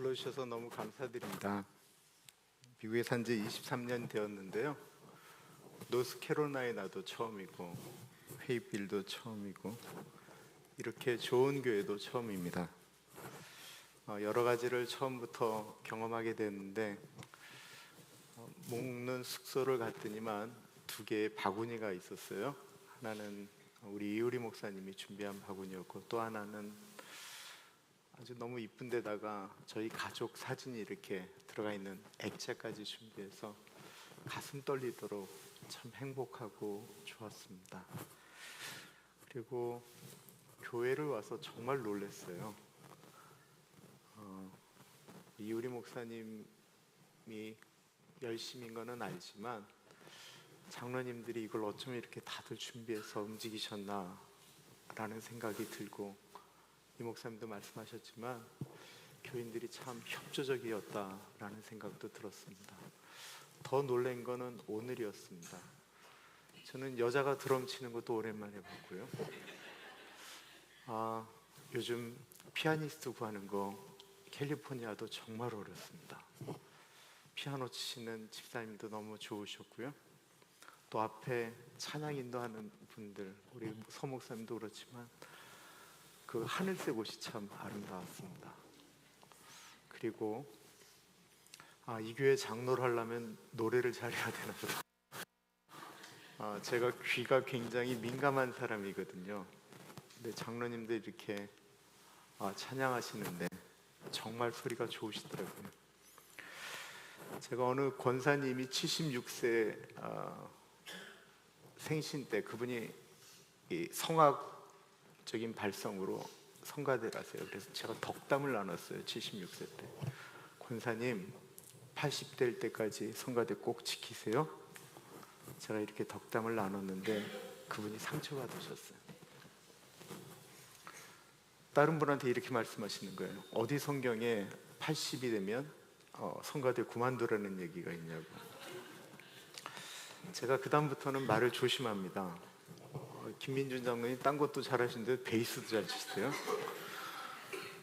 불러주셔서 너무 감사드립니다. 미국에 산 지 23년 되었는데요. 노스캐롤라이나도 처음이고 페이필도 처음이고 이렇게 좋은 교회도 처음입니다. 여러 가지를 처음부터 경험하게 됐는데 묵는 숙소를 갔더니만 두 개의 바구니가 있었어요. 하나는 우리 이우리 목사님이 준비한 바구니였고 또 하나는 아주 너무 이쁜 데다가 저희 가족 사진이 이렇게 들어가 있는 액자까지 준비해서 가슴 떨리도록 참 행복하고 좋았습니다. 그리고 교회를 와서 정말 놀랐어요. 이우리 목사님이 열심인 거는 알지만 장로님들이 이걸 어쩌면 이렇게 다들 준비해서 움직이셨나 라는 생각이 들고, 이 목사님도 말씀하셨지만 교인들이 참 협조적이었다라는 생각도 들었습니다. 더 놀란 거는 오늘이었습니다. 저는 여자가 드럼 치는 것도 오랜만에 봤고요. 요즘 피아니스트 구하는 거 캘리포니아도 정말 어렵습니다. 피아노 치시는 집사님도 너무 좋으셨고요. 또 앞에 찬양 인도하는 분들, 우리 서 목사님도 그렇지만 그 하늘색 옷이 참 아름다웠습니다. 그리고 이 교회 장로를 하려면 노래를 잘해야 되나 보다. 제가 귀가 굉장히 민감한 사람이거든요. 근데 장로님들 이렇게 찬양하시는데 정말 소리가 좋으시더라고요. 제가 어느 권사님이 76세 생신 때 그분이 이 성악적인 발성으로 성가대를 하세요. 그래서 제가 덕담을 나눴어요. 76세 때 권사님 80대일 때까지 성가대 꼭 지키세요. 제가 이렇게 덕담을 나눴는데 그분이 상처받으셨어요. 다른 분한테 이렇게 말씀하시는 거예요. 어디 성경에 80이 되면 성가대 그만두라는 얘기가 있냐고. 제가 그 다음부터는 말을 조심합니다. 김민준 장로님 딴 것도 잘하시는데 베이스도 잘 치세요.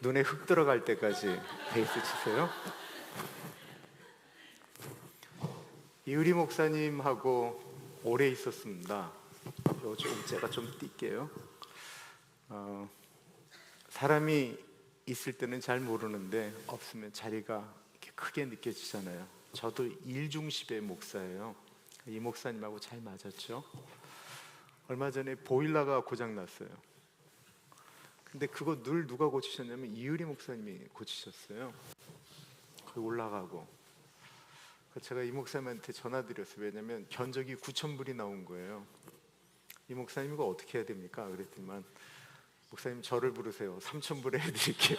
눈에 흙 들어갈 때까지 베이스 치세요. 이우리 목사님하고 오래 있었습니다. 요즘 제가 좀 뛸게요. 사람이 있을 때는 잘 모르는데 없으면 자리가 이렇게 크게 느껴지잖아요. 저도 일중십의 목사예요. 이 목사님하고 잘 맞았죠. 얼마 전에 보일러가 고장났어요. 근데 그거 늘 누가 고치셨냐면 이유리 목사님이 고치셨어요. 거기 올라가고. 제가 이 목사님한테 전화드렸어요. 왜냐면 견적이 9,000불이 나온 거예요. 이 목사님 이거 어떻게 해야 됩니까? 그랬더니만 목사님 저를 부르세요. 3,000불에 해드릴게요.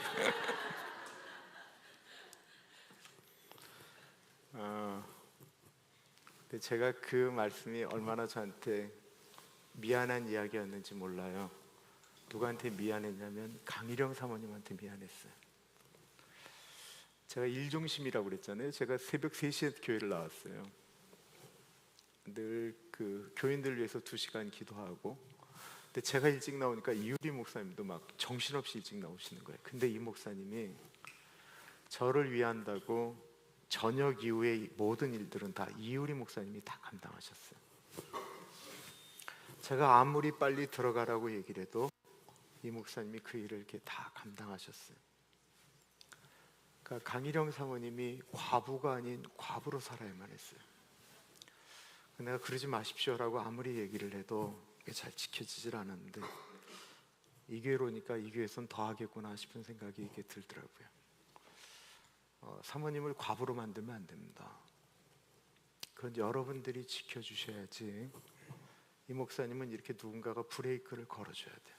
근데 제가 그 말씀이 얼마나 저한테 미안한 이야기였는지 몰라요. 누구한테 미안했냐면 강일영 사모님한테 미안했어요. 제가 일중심이라고 그랬잖아요. 제가 새벽 3시에 교회를 나왔어요. 늘 그 교인들을 위해서 2시간 기도하고, 근데 제가 일찍 나오니까 이유리 목사님도 막 정신없이 일찍 나오시는 거예요. 근데 이 목사님이 저를 위한다고 저녁 이후에 모든 일들은 다 이유리 목사님이 다 감당하셨어요. 제가 아무리 빨리 들어가라고 얘기를 해도 이 목사님이 그 일을 이렇게 다 감당하셨어요. 그러니까 강일영 사모님이 과부가 아닌 과부로 살아야만 했어요. 내가 그러지 마십시오라고 아무리 얘기를 해도 이게 잘 지켜지질 않았는데 이 교회로 오니까 이 교회에선 더 하겠구나 싶은 생각이 이게 들더라고요. 사모님을 과부로 만들면 안 됩니다. 그건 여러분들이 지켜주셔야지. 이 목사님은 이렇게 누군가가 브레이크를 걸어줘야 돼요.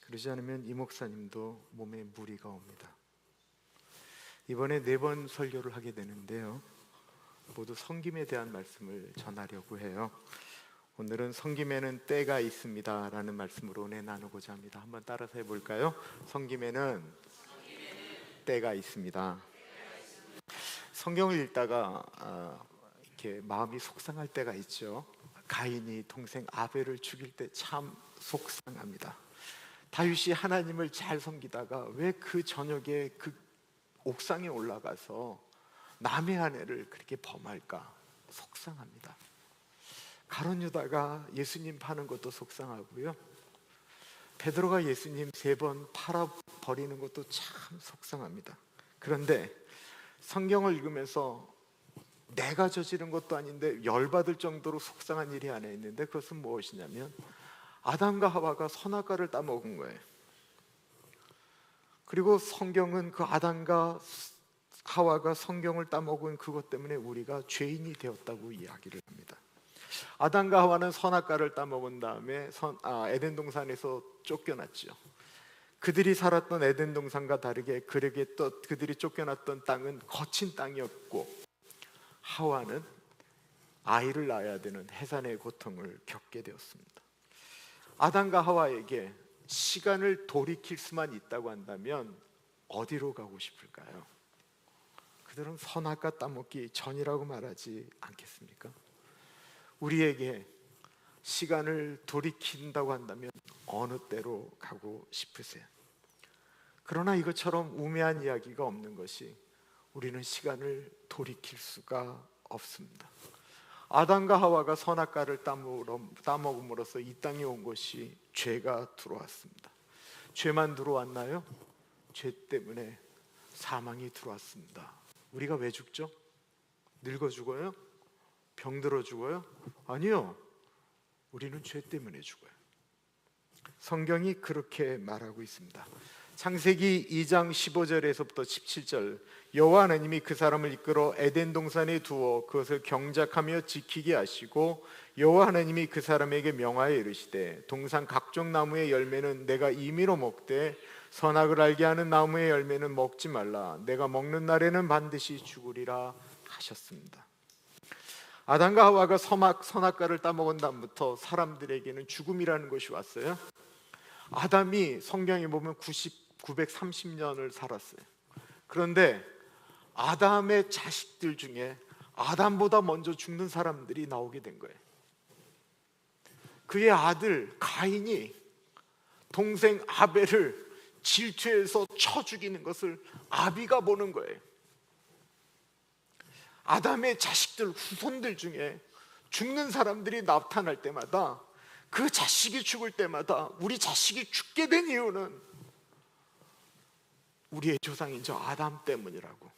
그러지 않으면 이 목사님도 몸에 무리가 옵니다. 이번에 4번 설교를 하게 되는데요, 모두 섬김에 대한 말씀을 전하려고 해요. 오늘은 섬김에는 때가 있습니다 라는 말씀으로 은혜 나누고자 합니다. 한번 따라서 해볼까요? 섬김에는 때가 있습니다. 성경을 읽다가 이렇게 마음이 속상할 때가 있죠. 가인이 동생 아벨을 죽일 때 참 속상합니다. 다윗이 하나님을 잘 섬기다가 왜 그 저녁에 그 옥상에 올라가서 남의 아내를 그렇게 범할까 속상합니다. 가룟 유다가 예수님 파는 것도 속상하고요, 베드로가 예수님 3번 팔아 버리는 것도 참 속상합니다. 그런데 성경을 읽으면서 내가 저지른 것도 아닌데 열받을 정도로 속상한 일이 하나 있는데, 그것은 무엇이냐면 아담과 하와가 선악과를 따먹은 거예요. 그리고 성경은 그 아담과 하와가 성경을 따먹은 그것 때문에 우리가 죄인이 되었다고 이야기를 합니다. 아담과 하와는 선악과를 따먹은 다음에 에덴 동산에서 쫓겨났죠. 그들이 살았던 에덴 동산과 다르게 그들이 쫓겨났던 땅은 거친 땅이었고, 하와는 아이를 낳아야 되는 해산의 고통을 겪게 되었습니다. 아담과 하와에게 시간을 돌이킬 수만 있다고 한다면 어디로 가고 싶을까요? 그들은 선악과 따먹기 전이라고 말하지 않겠습니까? 우리에게 시간을 돌이킨다고 한다면 어느 때로 가고 싶으세요? 그러나 이것처럼 우매한 이야기가 없는 것이, 우리는 시간을 돌이킬 수가 없습니다. 아담과 하와가 선악과를 따먹음으로써 이 땅에 온 것이 죄가 들어왔습니다. 죄만 들어왔나요? 죄 때문에 사망이 들어왔습니다. 우리가 왜 죽죠? 늙어 죽어요? 병들어 죽어요? 아니요, 우리는 죄 때문에 죽어요. 성경이 그렇게 말하고 있습니다. 창세기 2장 15절에서부터 17절, 여호와 하나님이 그 사람을 이끌어 에덴 동산에 두어 그것을 경작하며 지키게 하시고, 여호와 하나님이 그 사람에게 명하여 이르시되, 동산 각종 나무의 열매는 내가 임의로 먹되 선악을 알게 하는 나무의 열매는 먹지 말라. 내가 먹는 날에는 반드시 죽으리라 하셨습니다. 아담과 하와가 선악과를 따먹은 다음부터 사람들에게는 죽음이라는 것이 왔어요. 아담이 성경에 보면 930년을 살았어요. 그런데 아담의 자식들 중에 아담보다 먼저 죽는 사람들이 나오게 된 거예요. 그의 아들 가인이 동생 아벨을 질투해서 쳐 죽이는 것을 아비가 보는 거예요. 아담의 자식들, 후손들 중에 죽는 사람들이 나타날 때마다, 그 자식이 죽을 때마다 우리 자식이 죽게 된 이유는 우리의 조상인 저 아담 때문이라고,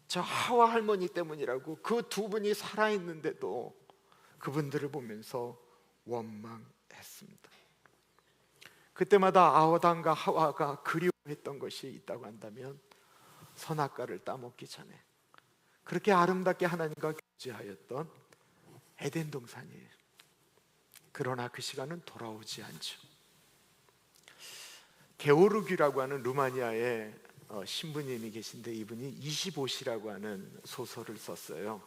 저 하와 할머니 때문이라고, 그 두 분이 살아있는데도 그분들을 보면서 원망했습니다. 그때마다 아담과 하와가 그리워했던 것이 있다고 한다면 선악과를 따먹기 전에 그렇게 아름답게 하나님과 교제하였던 에덴 동산이에요. 그러나 그 시간은 돌아오지 않죠. 게오르기라고 하는 루마니아의 신부님이 계신데, 이분이 25시라고 하는 소설을 썼어요.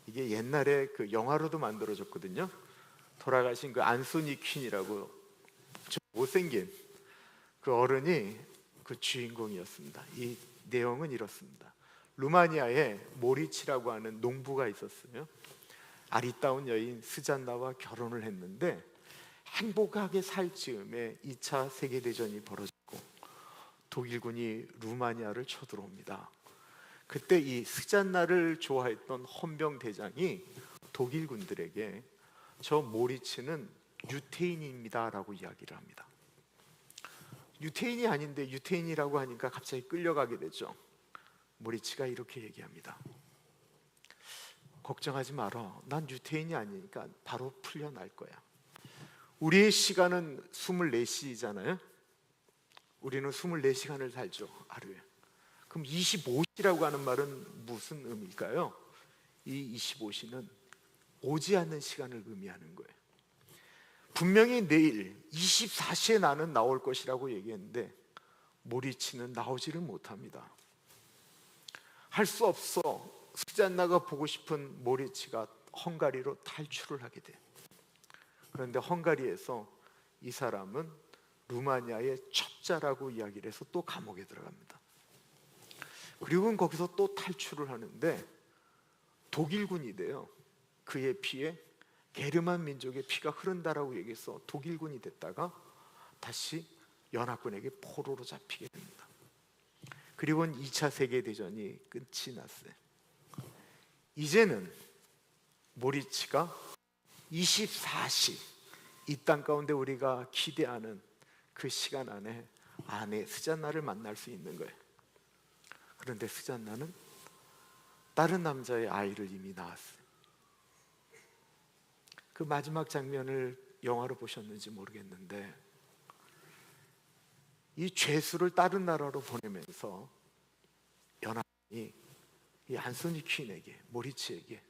이게 옛날에 그 영화로도 만들어졌거든요. 돌아가신 그 안소니 퀸이라고 좀 못생긴 그 어른이 그 주인공이었습니다. 이 내용은 이렇습니다. 루마니아에 모리치라고 하는 농부가 있었어요. 아리따운 여인 스잔나와 결혼을 했는데 행복하게 살 즈음에 2차 세계대전이 벌어졌고 독일군이 루마니아를 쳐들어옵니다. 그때 이 스잔나를 좋아했던 헌병대장이 독일군들에게 저 모리치는 유태인입니다 라고 이야기를 합니다. 유태인이 아닌데 유태인이라고 하니까 갑자기 끌려가게 되죠. 모리치가 이렇게 얘기합니다. 걱정하지 마라. 난 유태인이 아니니까 바로 풀려날 거야. 우리의 시간은 24시잖아요. 우리는 24시간을 살죠, 하루에. 그럼 25시라고 하는 말은 무슨 의미일까요? 이 25시는 오지 않는 시간을 의미하는 거예요. 분명히 내일 24시에 나는 나올 것이라고 얘기했는데 모리치는 나오지를 못합니다. 할 수 없어. 스잔나가 보고 싶은 모리치가 헝가리로 탈출을 하게 돼. 그런데 헝가리에서 이 사람은 루마니아의 첩자라고 이야기를 해서 또 감옥에 들어갑니다. 그리고 거기서 또 탈출을 하는데 독일군이 돼요. 그의 피에 게르만 민족의 피가 흐른다라고 얘기해서 독일군이 됐다가 다시 연합군에게 포로로 잡히게 됩니다. 그리고는 2차 세계대전이 끝이 났어요. 이제는 모리치가 24시 이 땅 가운데 우리가 기대하는 그 시간 안에 아내 스잔나를 만날 수 있는 거예요. 그런데 스잔나는 다른 남자의 아이를 이미 낳았어요. 그 마지막 장면을 영화로 보셨는지 모르겠는데, 이 죄수를 다른 나라로 보내면서 연합이 이 안소니 퀸에게, 모리치에게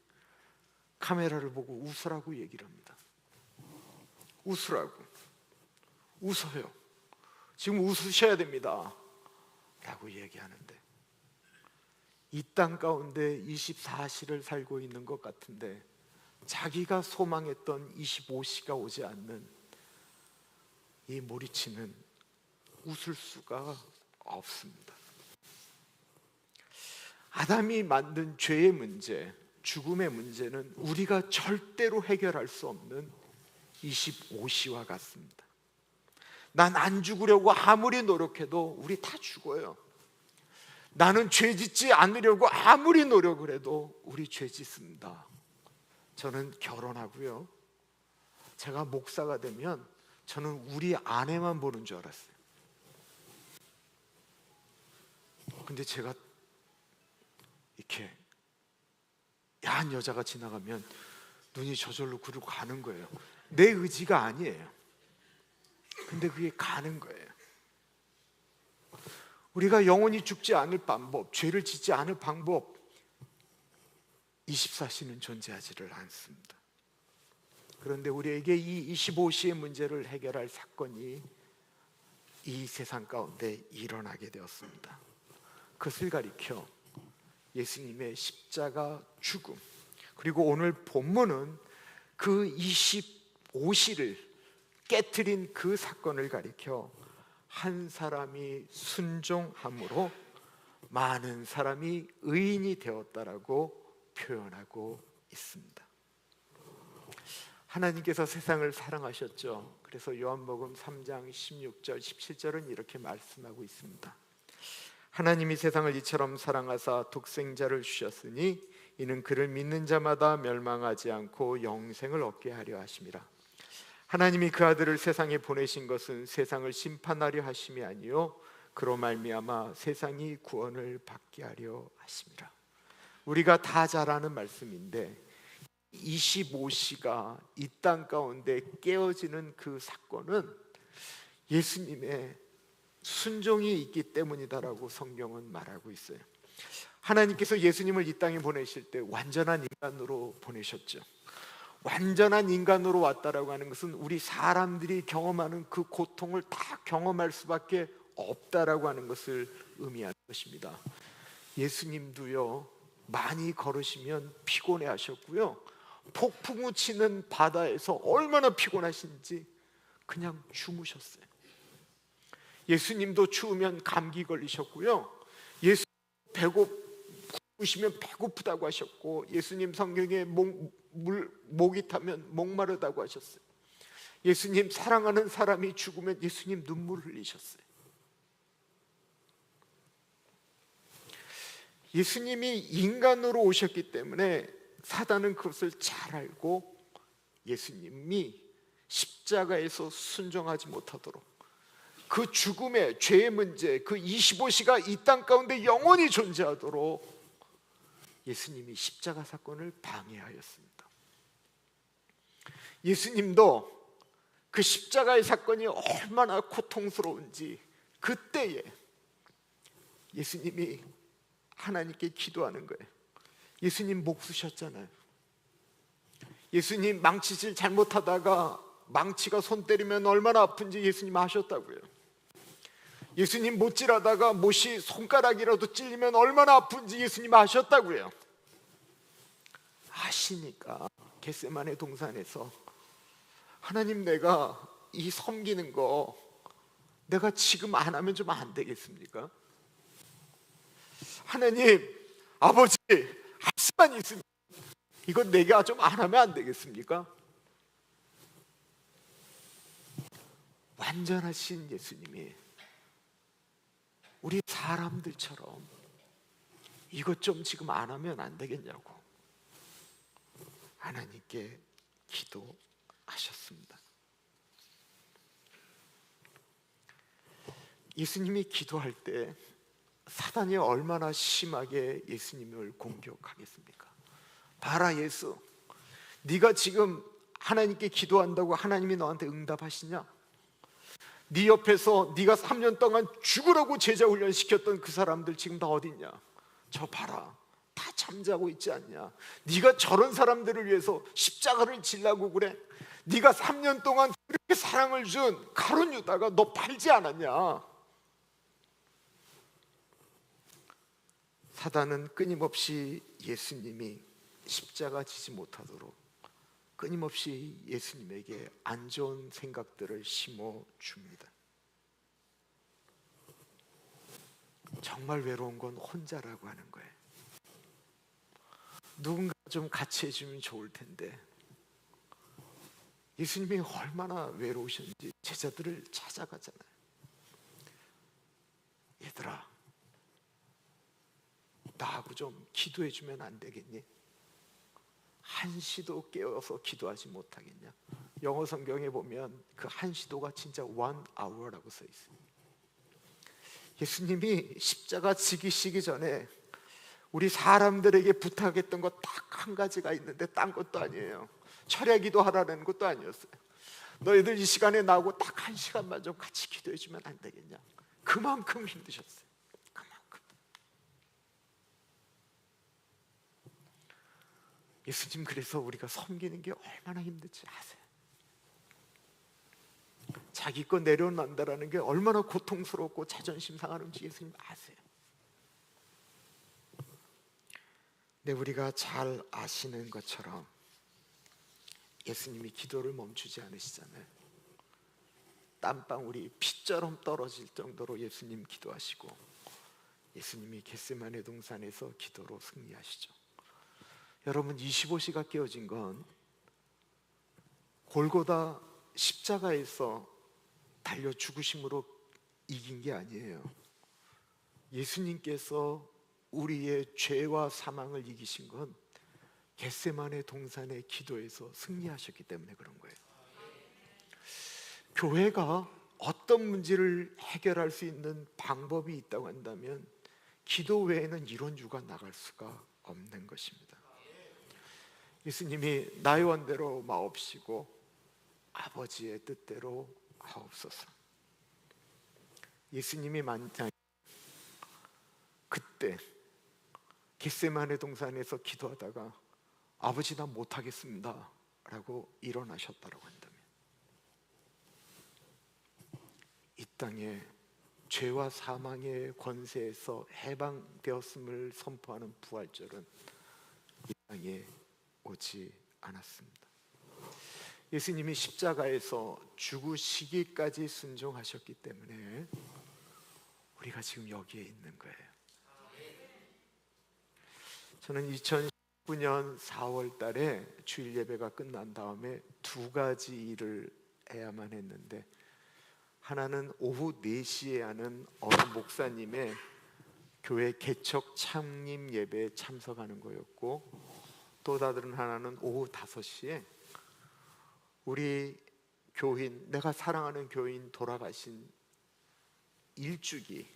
카메라를 보고 웃으라고 얘기를 합니다. 웃으라고. 웃어요. 지금 웃으셔야 됩니다 라고 얘기하는데, 이 땅 가운데 24시를 살고 있는 것 같은데 자기가 소망했던 25시가 오지 않는 이 모리치는 웃을 수가 없습니다. 아담이 만든 죄의 문제, 죽음의 문제는 우리가 절대로 해결할 수 없는 25시와 같습니다. 난 안 죽으려고 아무리 노력해도 우리 다 죽어요. 나는 죄 짓지 않으려고 아무리 노력을 해도 우리 죄 짓습니다. 저는 결혼하고요, 제가 목사가 되면 저는 우리 아내만 보는 줄 알았어요. 근데 제가 이렇게 야한 여자가 지나가면 눈이 저절로 그러고 가는 거예요. 내 의지가 아니에요. 근데 그게 가는 거예요. 우리가 영원히 죽지 않을 방법, 죄를 짓지 않을 방법, 24시는 존재하지를 않습니다. 그런데 우리에게 이 25시의 문제를 해결할 사건이 이 세상 가운데 일어나게 되었습니다. 그것을 가리켜 예수님의 십자가 죽음, 그리고 오늘 본문은 그 25시를 깨트린 그 사건을 가리켜 한 사람이 순종함으로 많은 사람이 의인이 되었다라고 표현하고 있습니다. 하나님께서 세상을 사랑하셨죠. 그래서 요한복음 3장 16절 17절은 이렇게 말씀하고 있습니다. 하나님이 세상을 이처럼 사랑하사 독생자를 주셨으니 이는 그를 믿는 자마다 멸망하지 않고 영생을 얻게 하려 하심이라. 하나님이 그 아들을 세상에 보내신 것은 세상을 심판하려 하심이 아니요 그로 말미암아 세상이 구원을 받게 하려 하심이라. 우리가 다 잘 아는 말씀인데 25시가 이 땅 가운데 깨어지는 그 사건은 예수님의 순종이 있기 때문이다라고 성경은 말하고 있어요. 하나님께서 예수님을 이 땅에 보내실 때 완전한 인간으로 보내셨죠. 완전한 인간으로 왔다라고 하는 것은 우리 사람들이 경험하는 그 고통을 다 경험할 수밖에 없다라고 하는 것을 의미하는 것입니다. 예수님도요, 많이 걸으시면 피곤해 하셨고요, 폭풍우 치는 바다에서 얼마나 피곤하신지 그냥 주무셨어요. 예수님도 추우면 감기 걸리셨고요, 예수님 배고프시면 배고프다고 하셨고, 예수님 성경에 목이 타면 목마르다고 하셨어요. 예수님 사랑하는 사람이 죽으면 예수님 눈물 흘리셨어요. 예수님이 인간으로 오셨기 때문에 사단은 그것을 잘 알고 예수님이 십자가에서 순종하지 못하도록, 그 죽음의 죄의 문제, 그 25시가 이 땅 가운데 영원히 존재하도록 예수님이 십자가 사건을 방해하였습니다. 예수님도 그 십자가의 사건이 얼마나 고통스러운지 그때에 예수님이 하나님께 기도하는 거예요. 예수님 목 쑤셨잖아요. 예수님 망치질 잘못하다가 망치가 손 때리면 얼마나 아픈지 예수님 아셨다고요. 예수님 못질하다가 못이 손가락이라도 찔리면 얼마나 아픈지 예수님 아셨다고요. 아시니까 겟세마네 동산에서 하나님, 내가 이 섬기는 거 내가 지금 안 하면 좀 안 되겠습니까? 하나님, 아버지, 할 수만 있으면 이건 내가 좀 안 하면 안 되겠습니까? 완전하신 예수님이 우리 사람들처럼 이것 좀 지금 안 하면 안 되겠냐고 하나님께 기도하셨습니다. 예수님이 기도할 때 사단이 얼마나 심하게 예수님을 공격하겠습니까? 봐라 예수, 네가 지금 하나님께 기도한다고 하나님이 너한테 응답하시냐? 네 옆에서 네가 3년 동안 죽으라고 제자 훈련시켰던 그 사람들 지금 다 어딨냐? 저 봐라, 다 잠자고 있지 않냐? 네가 저런 사람들을 위해서 십자가를 지려고 그래? 네가 3년 동안 그렇게 사랑을 준 가룟 유다가 너 팔지 않았냐? 사단은 끊임없이 예수님이 십자가 지지 못하도록 끊임없이 예수님에게 안 좋은 생각들을 심어줍니다. 정말 외로운 건 혼자라고 하는 거예요. 누군가 좀 같이 해주면 좋을 텐데, 예수님이 얼마나 외로우셨는지 제자들을 찾아가잖아요. 얘들아, 나하고 좀 기도해주면 안 되겠니? 한시도 깨어서 기도하지 못하겠냐? 영어 성경에 보면 그 한시도가 진짜 1hour라고 써 있어요. 예수님이 십자가 지기시기 전에 우리 사람들에게 부탁했던 것 딱 한 가지가 있는데 딴 것도 아니에요. 철야기도 하라는 것도 아니었어요. 너희들 이 시간에 나하고 딱 1시간만 좀 같이 기도해주면 안 되겠냐? 그만큼 힘드셨어요. 그만큼. 예수님, 그래서 우리가 섬기는 게 얼마나 힘든지 아세요? 자기 거 내려놓는다라는 게 얼마나 고통스럽고 자존심 상하는지 예수님 아세요? 근데 우리가 잘 아시는 것처럼 예수님이 기도를 멈추지 않으시잖아요. 땀방울이 피처럼 떨어질 정도로 예수님 기도하시고, 예수님이 겟세마네 동산에서 기도로 승리하시죠. 여러분, 25시가 깨어진 건 골고다 십자가에서 달려 죽으심으로 이긴 게 아니에요. 예수님께서 우리의 죄와 사망을 이기신 건 겟세마네 동산의 기도에서 승리하셨기 때문에 그런 거예요. 교회가 어떤 문제를 해결할 수 있는 방법이 있다고 한다면 기도 외에는 이런 유가 나갈 수가 없는 것입니다. 예수님이 나의 원대로 마옵시고 아버지의 뜻대로 하옵소서. 예수님이 만약 그때 겟세마네 동산에서 기도하다가 아버지 나 못하겠습니다 라고 일어나셨다고 한다면, 이 땅에 죄와 사망의 권세에서 해방되었음을 선포하는 부활절은 이 땅에 오지 않았습니다. 예수님이 십자가에서 죽으시기까지 순종하셨기 때문에 우리가 지금 여기에 있는 거예요. 저는 2019년 4월 달에 주일 예배가 끝난 다음에 두 가지 일을 해야만 했는데, 하나는 오후 4시에 하는 어느 목사님의 교회 개척 창립 예배에 참석하는 거였고, 또 다른 하나는 오후 5시에 우리 교인, 내가 사랑하는 교인 돌아가신 일주기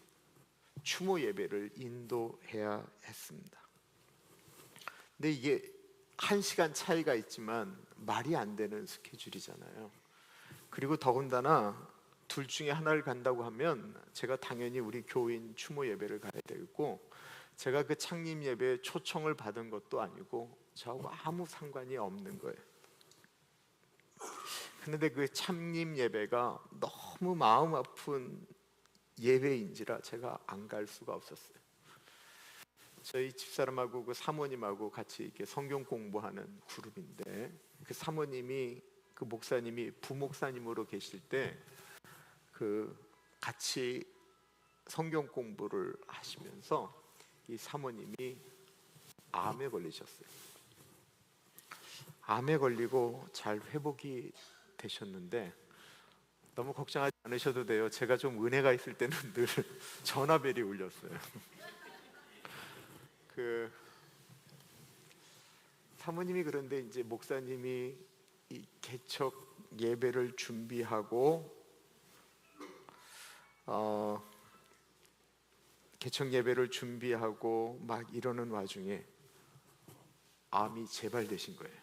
추모 예배를 인도해야 했습니다. 근데 이게 1시간 차이가 있지만 말이 안 되는 스케줄이잖아요. 그리고 더군다나 둘 중에 하나를 간다고 하면 제가 당연히 우리 교인 추모 예배를 가야 되고, 제가 그 창립 예배에 초청을 받은 것도 아니고 저하고 아무 상관이 없는 거예요. 그런데 그 창립 예배가 너무 마음 아픈 예배인지라 제가 안 갈 수가 없었어요. 저희 집사람하고 그 사모님하고 같이 이렇게 성경 공부하는 그룹인데, 그 사모님이, 그 목사님이 부목사님으로 계실 때 그 같이 성경 공부를 하시면서 이 사모님이 암에 걸리셨어요. 암에 걸리고 잘 회복이 되셨는데 너무 걱정하지 않으셔도 돼요. 제가 좀 은혜가 있을 때는 늘 전화벨이 울렸어요. 그 사모님이 그런데 이제 목사님이 이 개척 예배를 준비하고 개척 예배를 준비하고 막 이러는 와중에 암이 재발되신 거예요.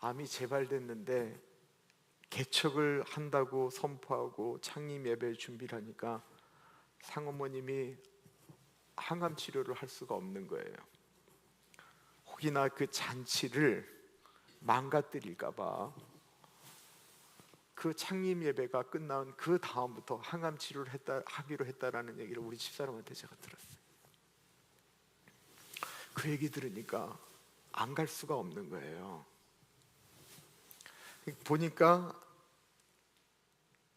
암이 재발됐는데 개척을 한다고 선포하고 창립 예배를 준비를 하니까 상어머님이 항암 치료를 할 수가 없는 거예요. 혹이나 그 잔치를 망가뜨릴까 봐 그 창립 예배가 끝난 그 다음부터 항암 치료를 하기로 했다라는 얘기를 우리 집사람한테 제가 들었어요. 그 얘기 들으니까 안 갈 수가 없는 거예요. 보니까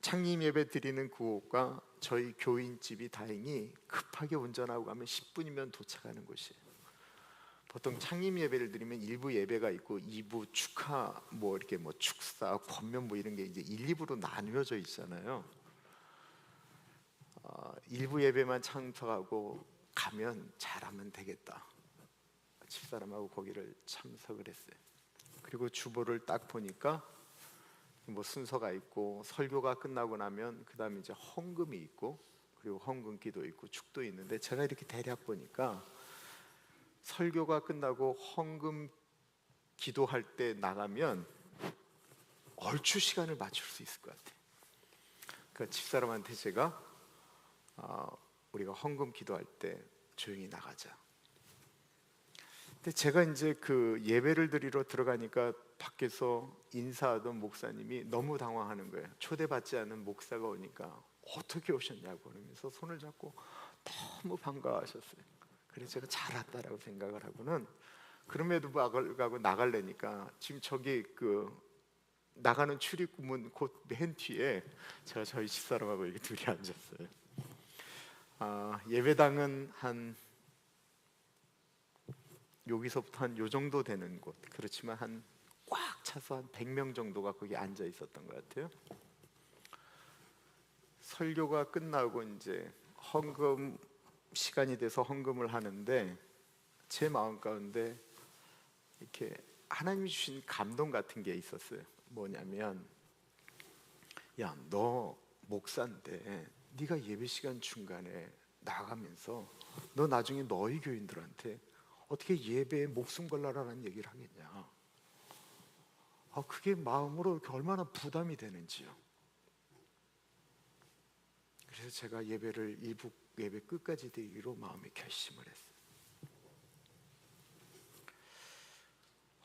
창립 예배 드리는 구호가 저희 교인집이 다행히 급하게 운전하고 가면 10분이면 도착하는 곳이에요. 보통 창립 예배를 드리면 1부 예배가 있고 2부 축하 뭐 이렇게 뭐 축사, 권면 뭐 이런 게 이제 1, 2부로 나누어져 있잖아요. 1부 예배만 참석하고 가면 잘하면 되겠다. 집사람하고 거기를 참석을 했어요. 그리고 주보를 딱 보니까 뭐 순서가 있고 설교가 끝나고 나면 그 다음에 이제 헌금이 있고 그리고 헌금기도 있고 축도 있는데 제가 이렇게 대략 보니까 설교가 끝나고 헌금 기도할 때 나가면 얼추 시간을 맞출 수 있을 것 같아요. 그러니까 집사람한테 제가 우리가 헌금 기도할 때 조용히 나가자. 근데 제가 이제 그 예배를 드리러 들어가니까 밖에서 인사하던 목사님이 너무 당황하는 거예요. 초대받지 않은 목사가 오니까 어떻게 오셨냐고 그러면서 손을 잡고 너무 반가워하셨어요. 그래서 제가 잘 왔다라고 생각을 하고는 그럼에도 불구하고 나가려니까 지금 저기 그 나가는 출입구문 곧 맨 뒤에 제가 저희 집사람하고 이렇게 둘이 앉았어요. 예배당은 한 여기서부터 한 요 정도 되는 곳, 그렇지만 한 꽉 차서 한 100명 정도가 거기 앉아 있었던 것 같아요. 설교가 끝나고 이제 헌금 시간이 돼서 헌금을 하는데 제 마음 가운데 이렇게 하나님이 주신 감동 같은 게 있었어요. 뭐냐면 야, 너 목사인데 네가 예배 시간 중간에 나가면서 너 나중에 너희 교인들한테 어떻게 예배에 목숨 걸라라는 얘기를 하겠냐. 그게 마음으로 이렇게 얼마나 부담이 되는지요. 그래서 제가 예배를 일부 예배 끝까지 드리기로 마음에 결심을 했어요.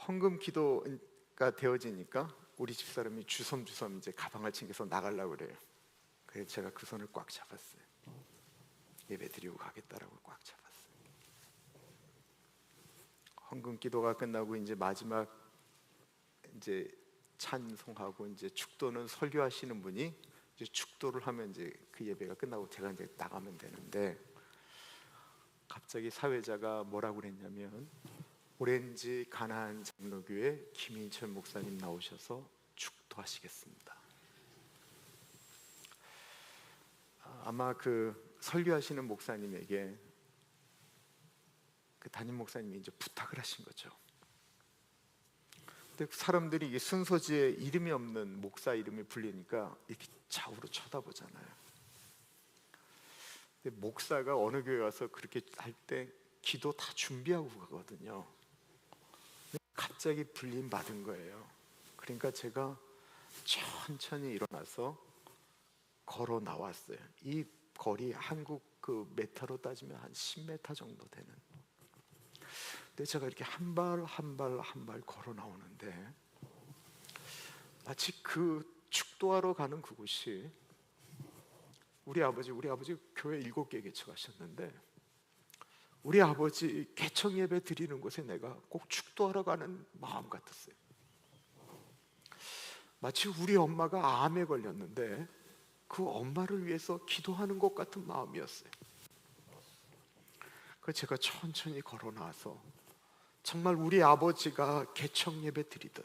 헌금 기도가 되어지니까 우리 집사람이 주섬주섬 이제 가방을 챙겨서 나가려고 그래요. 그래서 제가 그 손을 꽉 잡았어요. 예배 드리고 가겠다라고 꽉 잡았어요. 헌금 기도가 끝나고 이제 마지막 이제 찬송하고 이제 축도는 설교하시는 분이 이제 축도를 하면 이제 그 예배가 끝나고 제가 이제 나가면 되는데 갑자기 사회자가 뭐라고 그랬냐면 오렌지 가나안 장로교회 김인철 목사님 나오셔서 축도하시겠습니다. 아마 그 설교하시는 목사님에게 그 담임 목사님이 이제 부탁을 하신 거죠. 근데 사람들이 이 순서지에 이름이 없는 목사 이름이 불리니까 이렇게 좌우로 쳐다보잖아요. 근데 목사가 어느 교회 와서 그렇게 할 때 기도 다 준비하고 가거든요. 갑자기 불림 받은 거예요. 그러니까 제가 천천히 일어나서 걸어 나왔어요. 이 거리 한국 그 메타로 따지면 한 10m 정도 되는. 근데 제가 이렇게 한 발 한 발 한 발 걸어 나오는데 마치 그 축도하러 가는 그곳이 우리 아버지 교회 7개 개척하셨는데 우리 아버지 개척 예배 드리는 곳에 내가 꼭 축도하러 가는 마음 같았어요. 마치 우리 엄마가 암에 걸렸는데 그 엄마를 위해서 기도하는 것 같은 마음이었어요. 그래서 제가 천천히 걸어 나와서 정말 우리 아버지가 개척 예배 드리듯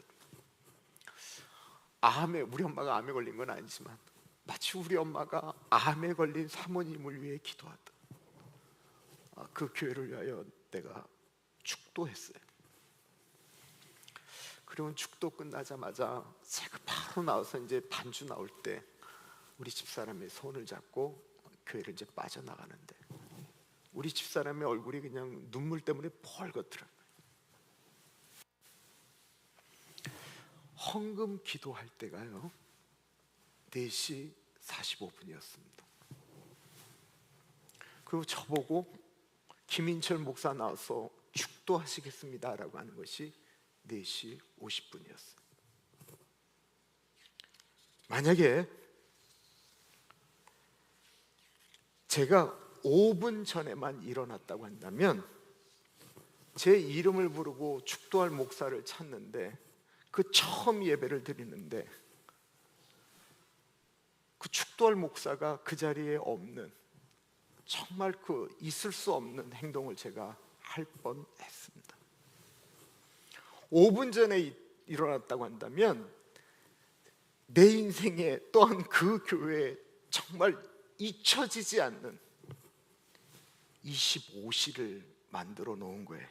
우리 엄마가 암에 걸린 건 아니지만 마치 우리 엄마가 암에 걸린 사모님을 위해 기도하다. 그 교회를 위하여 내가 축도했어요. 그리고 축도 끝나자마자 제가 바로 나와서 이제 반주 나올 때 우리 집사람의 손을 잡고 교회를 이제 빠져나가는데 우리 집사람의 얼굴이 그냥 눈물 때문에 펄겋더라고요. 헌금 기도할 때가요 4시 45분이었습니다. 그리고 저보고 김인철 목사 나와서 축도하시겠습니다 라고 하는 것이 4시 50분이었어요. 만약에 제가 5분 전에만 일어났다고 한다면 제 이름을 부르고 축도할 목사를 찾는데 그 처음 예배를 드리는데 그 축도할 목사가 그 자리에 없는 정말 그 있을 수 없는 행동을 제가 할 뻔했습니다. 5분 전에 일어났다고 한다면 내 인생에 또한 그 교회에 정말 잊혀지지 않는 25시를 만들어 놓은 거예요.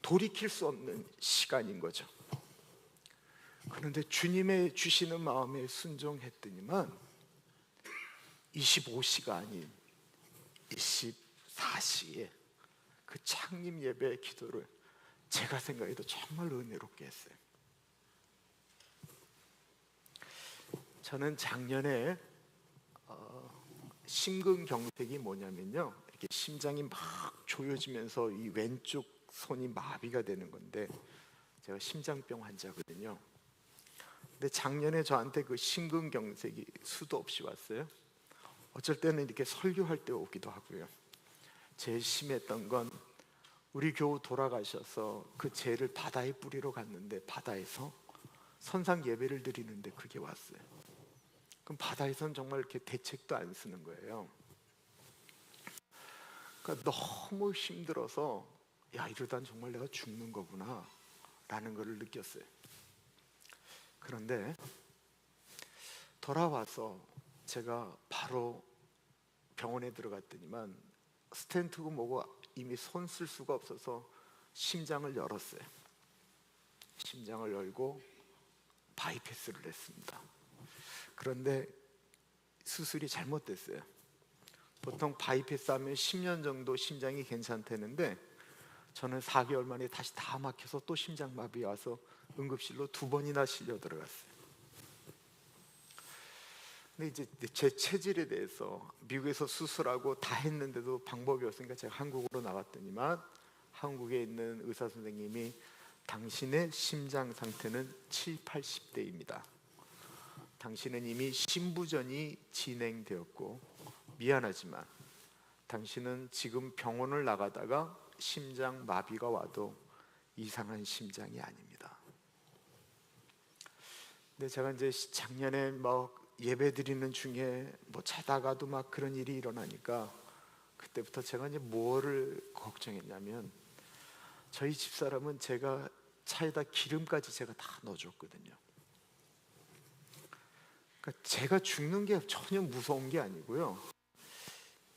돌이킬 수 없는 시간인 거죠. 그런데 주님의 주시는 마음에 순종했더니만 25시가 아닌 24시에 그 창립 예배 기도를 제가 생각해도 정말 은혜롭게 했어요. 저는 작년에 심근경색이 뭐냐면요, 이렇게 심장이 막 조여지면서 이 왼쪽 손이 마비가 되는 건데 제가 심장병 환자거든요. 근데 작년에 저한테 그 심근경색이 수도 없이 왔어요. 어쩔 때는 이렇게 설교할 때 오기도 하고요. 제일 심했던 건 우리 교우 돌아가셔서 그 죄를 바다에 뿌리러 갔는데 바다에서 선상 예배를 드리는데 그게 왔어요. 그럼 바다에서는 정말 이렇게 대책도 안 쓰는 거예요. 그러니까 너무 힘들어서 야, 이러다 정말 내가 죽는 거구나 라는 걸 느꼈어요. 그런데 돌아와서 제가 바로 병원에 들어갔더니만 스텐트고 뭐고 이미 손 쓸 수가 없어서 심장을 열었어요. 심장을 열고 바이패스를 했습니다. 그런데 수술이 잘못됐어요. 보통 바이패스 하면 10년 정도 심장이 괜찮다는데 저는 4개월 만에 다시 다 막혀서 또 심장마비 와서 응급실로 2번이나 실려 들어갔어요. 근데 이제 제 체질에 대해서 미국에서 수술하고 다 했는데도 방법이 없으니까 제가 한국으로 나왔더니만 한국에 있는 의사 선생님이 당신의 심장 상태는 7, 80대입니다. 당신은 이미 심부전이 진행되었고 미안하지만 당신은 지금 병원을 나가다가 심장 마비가 와도 이상한 심장이 아닙니다. 근데 제가 이제 작년에 예배 드리는 중에 자다가도 막 그런 일이 일어나니까 그때부터 제가 이제 뭐를 걱정했냐면 저희 집사람은 제가 차에다 기름까지 제가 다 넣어줬거든요. 그러니까 제가 죽는 게 전혀 무서운 게 아니고요,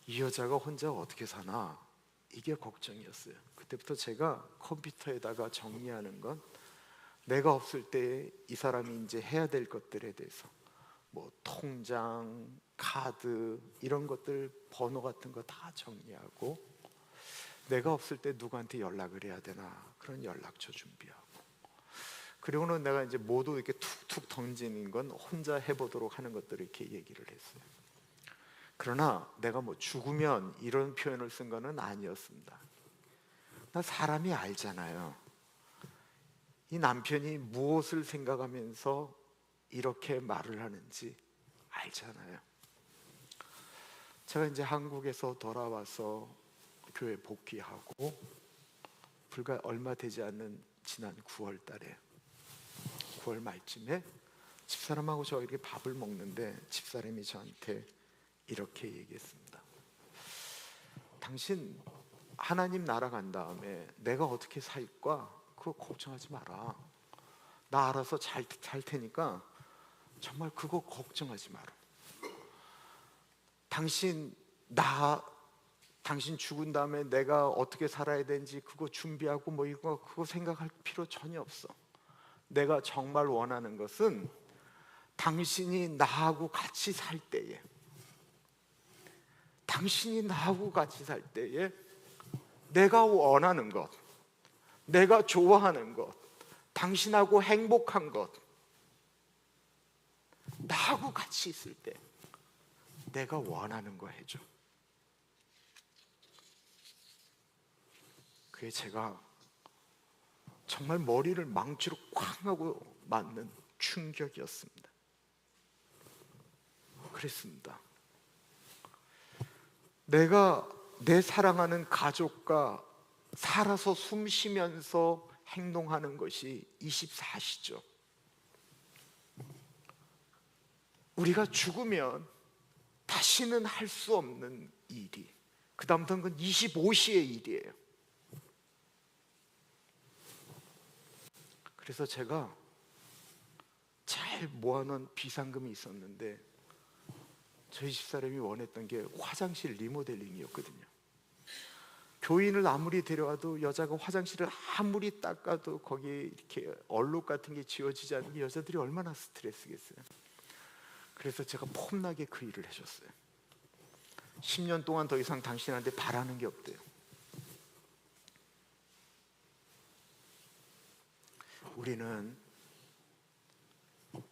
이 여자가 혼자 어떻게 사나 이게 걱정이었어요. 그때부터 제가 컴퓨터에다가 정리하는 건 내가 없을 때 이 사람이 이제 해야 될 것들에 대해서 통장, 카드 이런 것들 번호 같은 거 다 정리하고 내가 없을 때 누구한테 연락을 해야 되나 그런 연락처 준비하고 그리고는 내가 이제 모두 이렇게 툭툭 던지는 건 혼자 해보도록 하는 것들을 이렇게 얘기를 했어요. 그러나 내가 죽으면 이런 표현을 쓴 거는 아니었습니다. 나 사람이 알잖아요. 이 남편이 무엇을 생각하면서 이렇게 말을 하는지 알잖아요. 제가 이제 한국에서 돌아와서 교회 복귀하고 불과 얼마 되지 않는 지난 9월 달에 9월 말쯤에 집사람하고 저 이렇게 밥을 먹는데 집사람이 저한테 이렇게 얘기했습니다. 당신 하나님 나라 간 다음에 내가 어떻게 살까 그거 걱정하지 마라. 나 알아서 잘 테니까 정말 그거 걱정하지 마라. 당신 죽은 다음에 내가 어떻게 살아야 되는지 그거 준비하고 뭐 이거 그거 생각할 필요 전혀 없어. 내가 정말 원하는 것은 당신이 나하고 같이 살 때에 내가 원하는 것, 내가 좋아하는 것, 당신하고 행복한 것, 나하고 같이 있을 때 내가 원하는 거 해줘. 그게 제가 정말 머리를 망치로 쾅 하고 맞는 충격이었습니다. 그랬습니다. 내가 내 사랑하는 가족과 살아서 숨 쉬면서 행동하는 것이 24시죠. 우리가 죽으면 다시는 할 수 없는 일이, 그 다음부터는 건 25시의 일이에요. 그래서 제가 잘 모아놓은 비상금이 있었는데 저희 집사람이 원했던 게 화장실 리모델링이었거든요. 교인을 아무리 데려와도 여자가 화장실을 아무리 닦아도 거기에 이렇게 얼룩 같은 게 지워지지 않는 게 여자들이 얼마나 스트레스겠어요. 그래서 제가 폼나게 그 일을 해줬어요. 10년 동안 더 이상 당신한테 바라는 게 없대요.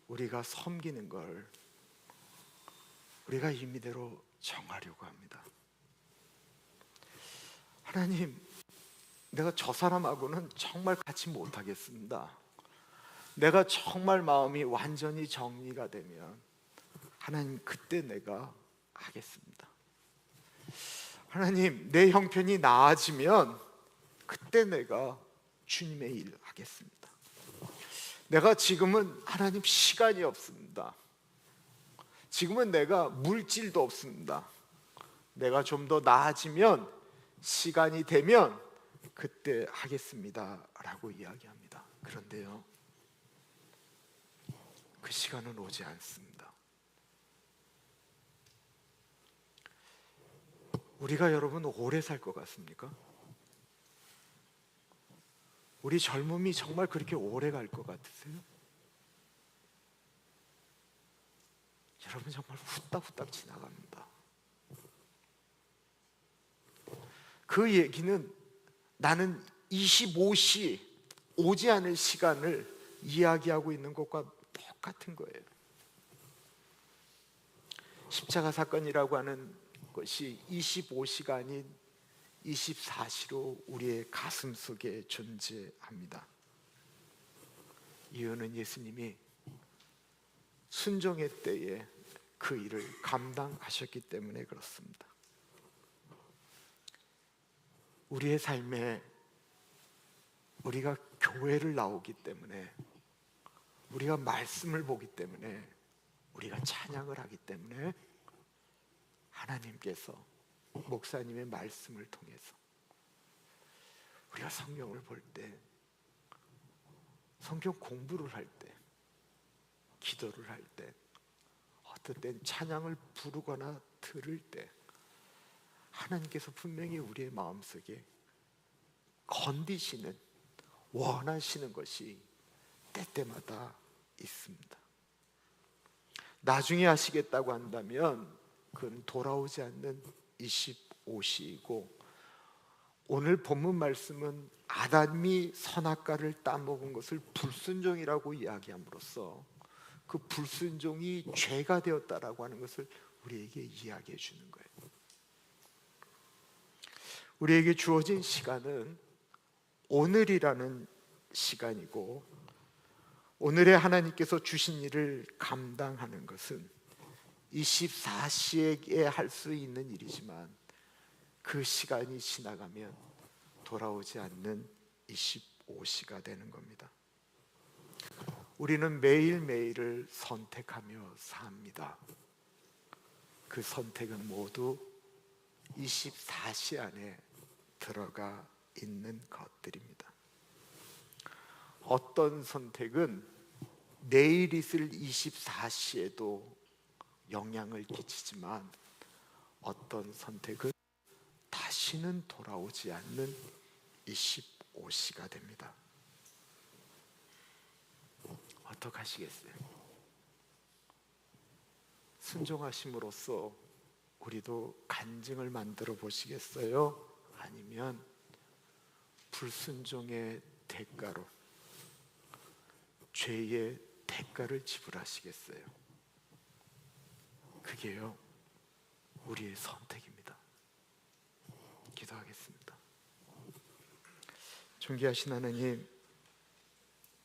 우리가 섬기는 걸 우리가 임의대로 정하려고 합니다. 하나님, 내가 저 사람하고는 정말 같이 못하겠습니다. 내가 정말 마음이 완전히 정리가 되면 하나님, 그때 내가 하겠습니다. 하나님, 내 형편이 나아지면 그때 내가 주님의 일 하겠습니다. 내가 지금은 하나님 시간이 없습니다. 지금은 내가 물질도 없습니다. 내가 좀 더 나아지면, 시간이 되면 그때 하겠습니다 라고 이야기합니다. 그런데요, 그 시간은 오지 않습니다. 우리가 여러분 오래 살 것 같습니까? 우리 젊음이 정말 그렇게 오래 갈 것 같으세요? 여러분, 정말 후딱후딱 지나갑니다. 그 얘기는 나는 25시 오지 않을 시간을 이야기하고 있는 것과 똑같은 거예요. 십자가 사건이라고 하는 것이 25시가 아닌 24시로 우리의 가슴 속에 존재합니다. 이유는 예수님이 순종의 때에 그 일을 감당하셨기 때문에 그렇습니다. 우리의 삶에 우리가 교회를 나오기 때문에, 우리가 말씀을 보기 때문에, 우리가 찬양을 하기 때문에 하나님께서 목사님의 말씀을 통해서 우리가 성경을 볼 때, 성경 공부를 할 때, 기도를 할 때, 어떤 때는 찬양을 부르거나 들을 때 하나님께서 분명히 우리의 마음속에 건디시는, 원하시는 것이 때때마다 있습니다. 나중에 하시겠다고 한다면 그건 돌아오지 않는 25시이고, 오늘 본문 말씀은 아담이 선악과를 따먹은 것을 불순종이라고 이야기함으로써 그 불순종이 죄가 되었다라고 하는 것을 우리에게 이야기해 주는 거예요. 우리에게 주어진 시간은 오늘이라는 시간이고, 오늘에 하나님께서 주신 일을 감당하는 것은 24시에 할 수 있는 일이지만 그 시간이 지나가면 돌아오지 않는 25시가 되는 겁니다. 우리는 매일매일을 선택하며 삽니다. 그 선택은 모두 24시 안에 들어가 있는 것들입니다. 어떤 선택은 내일 있을 24시에도 영향을 끼치지만 어떤 선택은 다시는 돌아오지 않는 25시가 됩니다. 어떡하시겠어요? 순종하심으로써 우리도 간증을 만들어 보시겠어요? 아니면 불순종의 대가로 죄의 대가를 지불하시겠어요? 그게요, 우리의 선택입니다. 기도하겠습니다. 존귀하신 하나님,